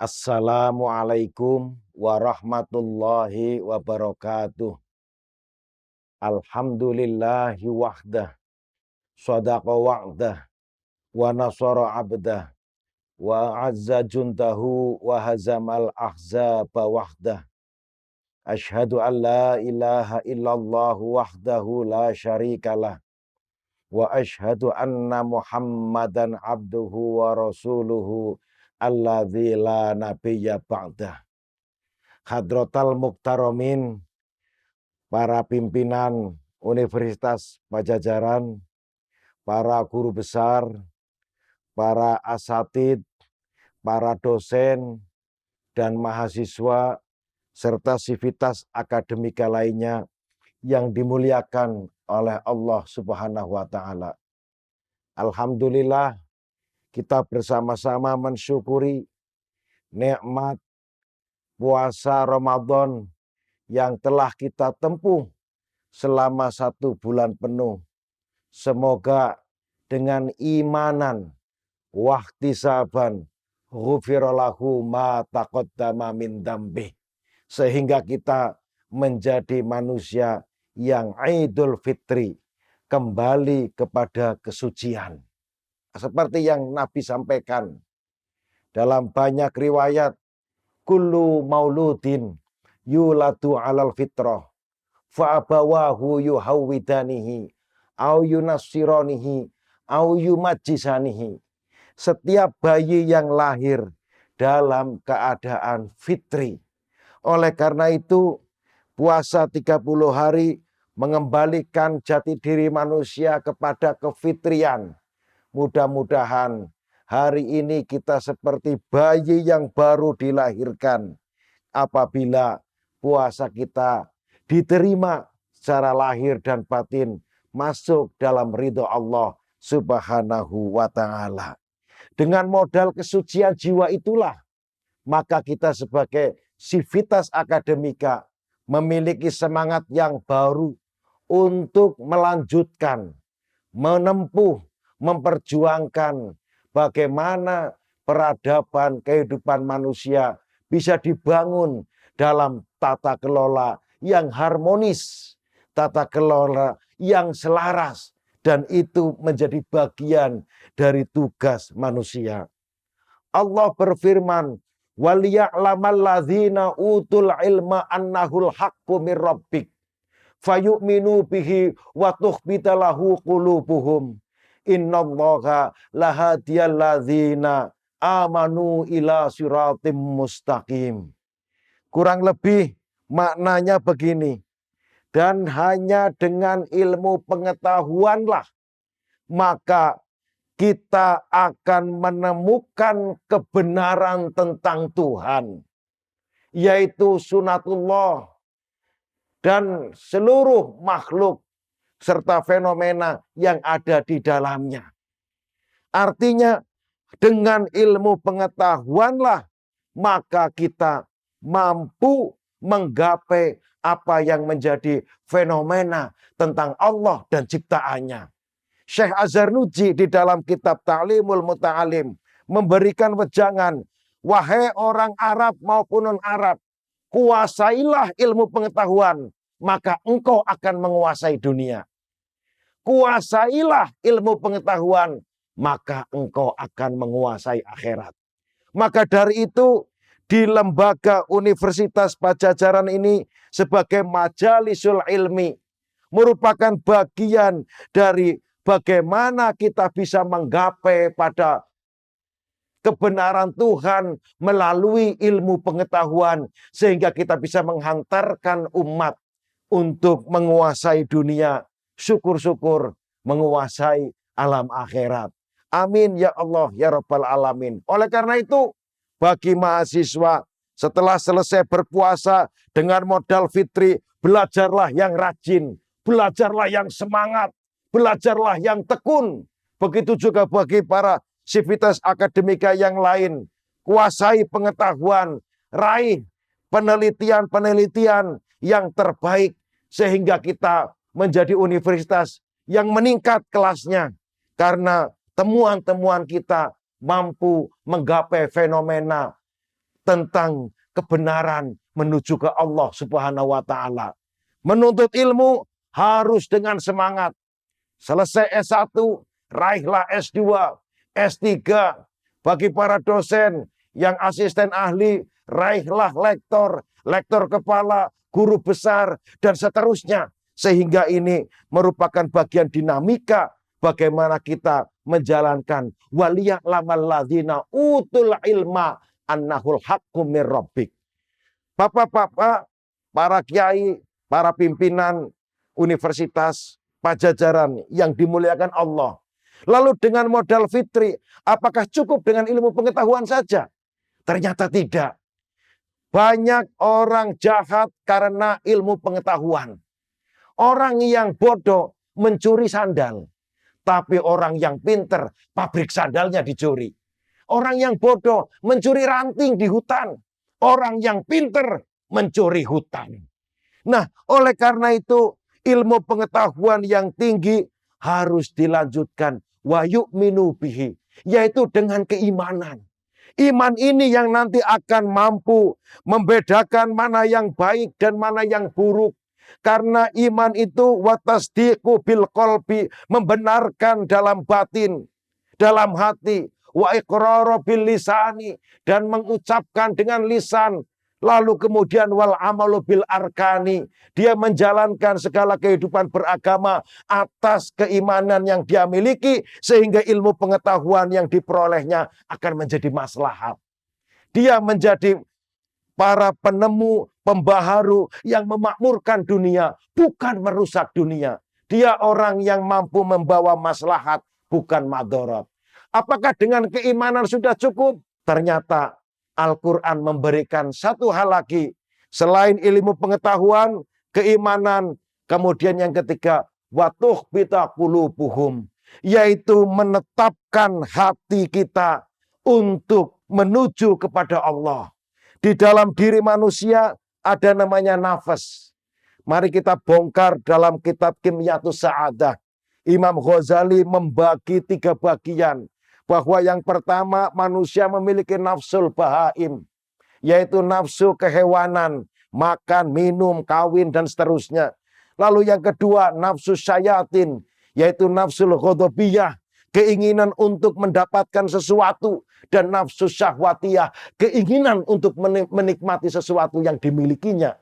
Assalamualaikum warahmatullahi wabarakatuh. Alhamdulillahi wahdah, sadaqa wa'dah, wa nasara abdah, wa azza jundahu, wa hazamal ahzaba wahdah. Ashhadu an la ilaha illallah wahdahu la syarikalah, wa ashhadu anna muhammadan abduhu wa rasuluhu alladzi la nabiyya ba'dah. Hadratal Muktaramin, para pimpinan Universitas Pajajaran, para guru besar, para asatid, para dosen, dan mahasiswa, serta sivitas akademika lainnya yang dimuliakan oleh Allah Subhanahu wa Ta'ala. Alhamdulillah, kita bersama-sama mensyukuri nikmat puasa Ramadan yang telah kita tempuh selama 1 bulan penuh. Semoga dengan imanan, wahtisaban, ghufiralahu ma taqaddama min dzambih, sehingga kita menjadi manusia yang Idul Fitri, kembali kepada kesucian. Seperti yang Nabi sampaikan dalam banyak riwayat, kullu mauludin yuladu alal fitrah fa'abawahu yuhawwidanihi au yunassiranihi au yumajjisanihi. Setiap bayi yang lahir dalam keadaan fitri. Oleh karena itu, puasa 30 hari mengembalikan jati diri manusia kepada kefitrian. Mudah-mudahan hari ini kita seperti bayi yang baru dilahirkan apabila puasa kita diterima secara lahir dan batin, masuk dalam ridho Allah Subhanahu wa Ta'ala. Dengan modal kesucian jiwa itulah, maka kita sebagai sivitas akademika memiliki semangat yang baru untuk melanjutkan, menempuh, memperjuangkan bagaimana peradaban kehidupan manusia bisa dibangun dalam tata kelola yang harmonis, tata kelola yang selaras, dan itu menjadi bagian dari tugas manusia. Allah berfirman, waliya'lamal ladzina utul ilma annahul haqqu mir rabbik fayu'minu bihi wa tukhbita lahu qulubuhum innallaha lahadiyal ladzina amanu ila siratim mustaqim. Kurang lebih maknanya begini, dan hanya dengan ilmu pengetahuanlah maka kita akan menemukan kebenaran tentang Tuhan, yaitu sunatullah dan seluruh makhluk serta fenomena yang ada di dalamnya. Artinya dengan ilmu pengetahuanlah maka kita mampu menggapai apa yang menjadi fenomena tentang Allah dan ciptaannya. Syekh Azharnuji di dalam kitab Ta'limul Muta'alim memberikan wejangan, wahai orang Arab maupun non-Arab, kuasailah ilmu pengetahuan, maka engkau akan menguasai dunia. Kuasailah ilmu pengetahuan, maka engkau akan menguasai akhirat. Maka dari itu, di lembaga Universitas Pajajaran ini sebagai majalisul ilmi merupakan bagian dari bagaimana kita bisa menggapai pada kebenaran Tuhan melalui ilmu pengetahuan, sehingga kita bisa menghantarkan umat untuk menguasai dunia, syukur-syukur menguasai alam akhirat. Amin ya Allah ya Rabbal Alamin. Oleh karena itu, bagi mahasiswa setelah selesai berpuasa dengan modal fitri, belajarlah yang rajin, belajarlah yang semangat, belajarlah yang tekun. Begitu juga bagi para sivitas akademika yang lain. Kuasai pengetahuan, raih penelitian-penelitian yang terbaik, sehingga kita menjadi universitas yang meningkat kelasnya. Karena temuan-temuan kita mampu menggapai fenomena tentang kebenaran menuju ke Allah Subhanahu wa taala. Menuntut ilmu harus dengan semangat. Selesai S1, raihlah S2, S3. Bagi para dosen yang asisten ahli, raihlah lektor, lektor kepala, guru besar, dan seterusnya. Sehingga ini merupakan bagian dinamika bagaimana kita menjalankan waliya'lamal ladzina utul ilma annahul haqqu mir rabbik. Bapak-bapak, para kiai, para pimpinan Universitas Pajajaran yang dimuliakan Allah. Lalu dengan modal fitri, apakah cukup dengan ilmu pengetahuan saja? Ternyata tidak. Banyak orang jahat karena ilmu pengetahuan. Orang yang bodoh mencuri sandal. Tapi orang yang pinter, pabrik sandalnya dicuri. Orang yang bodoh mencuri ranting di hutan. Orang yang pinter mencuri hutan. Nah, oleh karena itu ilmu pengetahuan yang tinggi harus dilanjutkan wa yu'minu bihi, yaitu dengan keimanan. Iman ini yang nanti akan mampu membedakan mana yang baik dan mana yang buruk. Karena iman itu watasdiqu bil qalbi, membenarkan dalam batin, dalam hati, wa iqraru bil lisani, dan mengucapkan dengan lisan. Lalu kemudian wal amalu bil arkani, dia menjalankan segala kehidupan beragama atas keimanan yang dia miliki, sehingga ilmu pengetahuan yang diperolehnya akan menjadi maslahat. Dia menjadi para penemu, pembaharu yang memakmurkan dunia, bukan merusak dunia. Dia orang yang mampu membawa maslahat, bukan madharat. Apakah dengan keimanan sudah cukup? Ternyata Al-Quran memberikan satu hal lagi. Selain ilmu pengetahuan, keimanan, kemudian yang ketiga, watuh bita qulubuhum, yaitu menetapkan hati kita untuk menuju kepada Allah. Di dalam diri manusia ada namanya nafas. Mari kita bongkar dalam kitab Kimyatus Sa'adah. Imam Ghazali membagi 3 bagian. Bahwa yang pertama manusia memiliki nafsul bahaim. Yaitu nafsu kehewanan. Makan, minum, kawin, dan seterusnya. Lalu yang kedua nafsu syayatin. Yaitu nafsul ghadabiyah. Keinginan untuk mendapatkan sesuatu. Dan nafsu syahwatiyah, keinginan untuk menikmati sesuatu yang dimilikinya.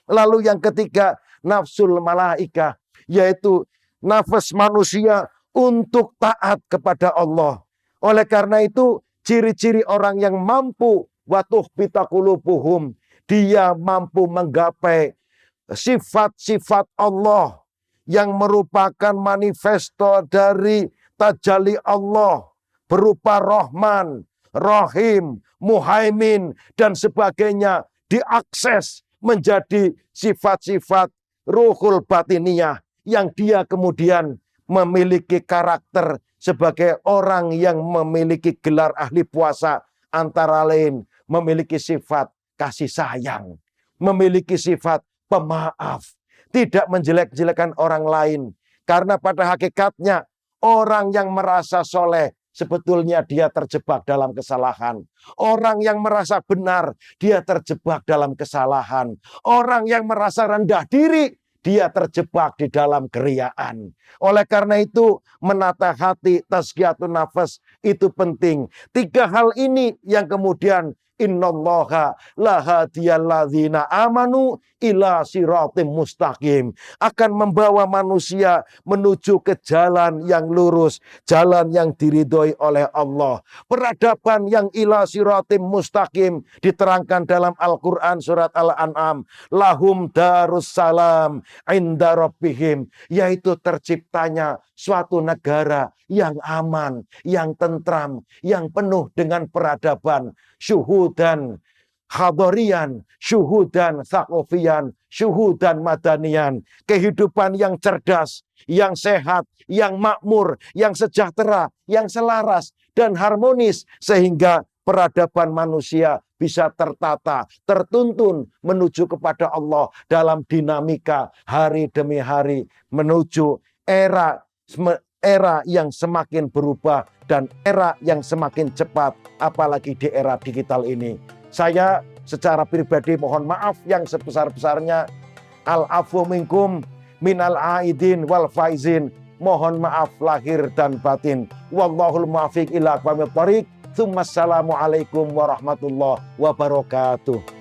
Lalu yang ketiga, nafsul malaikah, yaitu nafas manusia untuk taat kepada Allah. Oleh karena itu, ciri-ciri orang yang mampu watuh bita qulubuhum, dia mampu menggapai sifat-sifat Allah yang merupakan manifesto dari tajalli Allah. Berupa Rahman, Rahim, Muhaimin, dan sebagainya diakses menjadi sifat-sifat ruhul batiniyah yang dia kemudian memiliki karakter sebagai orang yang memiliki gelar ahli puasa, antara lain memiliki sifat kasih sayang, memiliki sifat pemaaf, tidak menjelek-jelekan orang lain. Karena pada hakikatnya orang yang merasa soleh sebetulnya dia terjebak dalam kesalahan. Orang yang merasa benar, dia terjebak dalam kesalahan. Orang yang merasa rendah diri, dia terjebak di dalam keriaan. Oleh karena itu, menata hati, tazkiyatun nafas, itu penting. 3 hal ini yang kemudian innallaha lahadiyal ladzina amanu ila siratim mustaqim, akan membawa manusia menuju ke jalan yang lurus, jalan yang diridhoi oleh Allah. Peradaban yang ila siratim mustaqim diterangkan dalam Al-Quran surat Al-An'am, lahum darussalam inda rabbihim, yaitu terciptanya suatu negara yang aman, yang tentram, yang penuh dengan peradaban, syuhudan hadorian, syuhudan thakofian, syuhudan madanian. Kehidupan yang cerdas, yang sehat, yang makmur, yang sejahtera, yang selaras, dan harmonis. Sehingga peradaban manusia bisa tertata, tertuntun menuju kepada Allah dalam dinamika hari demi hari. Menuju era yang semakin berubah dan era yang semakin cepat, apalagi di era digital ini. Saya secara pribadi mohon maaf yang sebesar-besarnya. Al-afu minkum minal aidin wal faizin. Mohon maaf lahir dan batin. Wallahul muwaffiq ila aqwamit thoriq. Tsummassalamu alaikum warahmatullahi wabarakatuh.